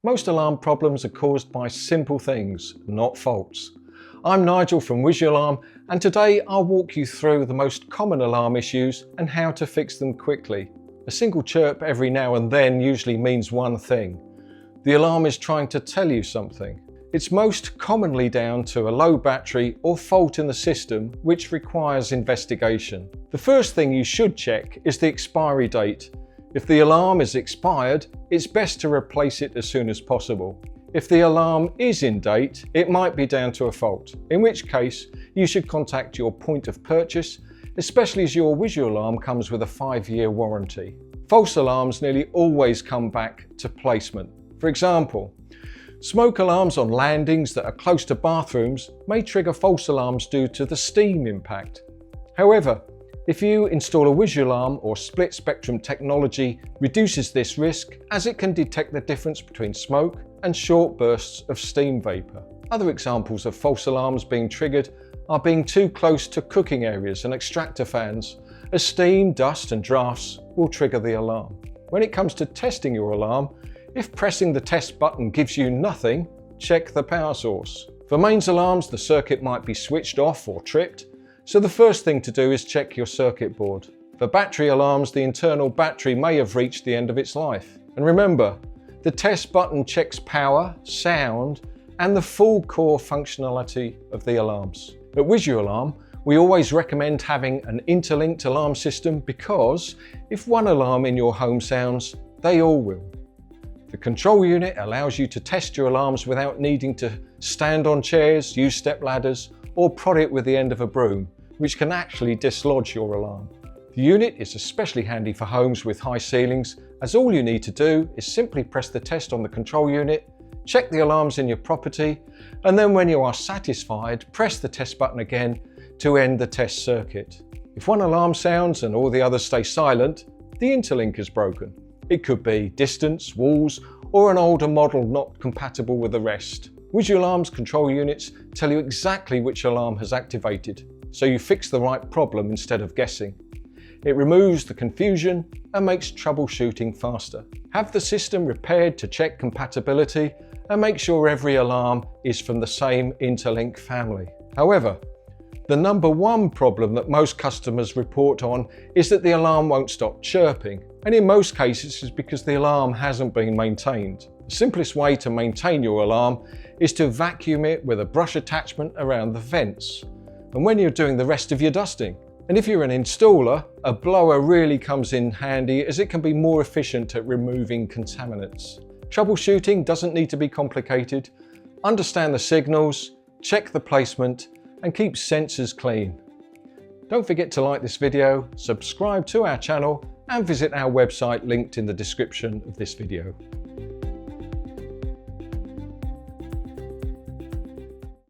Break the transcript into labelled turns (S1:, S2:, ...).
S1: Most alarm problems are caused by simple things, not faults. I'm Nigel from WisuAlarm, and today I'll walk you through the most common alarm issues and how to fix them quickly. A single chirp every now and then usually means one thing. The alarm is trying to tell you something. It's most commonly down to a low battery or fault in the system which requires investigation. The first thing you should check is the expiry date. If the alarm is expired, it's best to replace it as soon as possible. If the alarm is in date, it might be down to a fault, in which case you should contact your point of purchase, especially as your WisuAlarm comes with a 5-year warranty. False alarms nearly always come back to placement. For example, smoke alarms on landings that are close to bathrooms may trigger false alarms due to the steam impact. However, if you install a WisuAlarm or split spectrum technology reduces this risk, as it can detect the difference between smoke and short bursts of steam vapour. Other examples of false alarms being triggered are being too close to cooking areas and extractor fans, as steam, dust and drafts will trigger the alarm. When it comes to testing your alarm, if pressing the test button gives you nothing, check the power source. For mains alarms, the circuit might be switched off or tripped, so the first thing to do is check your circuit board. For battery alarms, the internal battery may have reached the end of its life. And remember, the test button checks power, sound, and the full core functionality of the alarms. At WisuAlarm, we always recommend having an interlinked alarm system because if one alarm in your home sounds, they all will. The control unit allows you to test your alarms without needing to stand on chairs, use step ladders, or prod it with the end of a broom, which can actually dislodge your alarm. The unit is especially handy for homes with high ceilings, as all you need to do is simply press the test on the control unit, check the alarms in your property, and then when you are satisfied, press the test button again to end the test circuit. If one alarm sounds and all the others stay silent, the interlink is broken. It could be distance, walls, or an older model not compatible with the rest. WisuAlarm's control units tell you exactly which alarm has activated, so you fix the right problem instead of guessing. It removes the confusion and makes troubleshooting faster. Have the system repaired to check compatibility and make sure every alarm is from the same interlink family. However, the number one problem that most customers report on is that the alarm won't stop chirping, and in most cases it's because the alarm hasn't been maintained. The simplest way to maintain your alarm is to vacuum it with a brush attachment around the vents, and when you're doing the rest of your dusting. And if you're an installer, a blower really comes in handy as it can be more efficient at removing contaminants. Troubleshooting doesn't need to be complicated. Understand the signals, check the placement, and keep sensors clean. Don't forget to like this video, subscribe to our channel, and visit our website linked in the description of this video.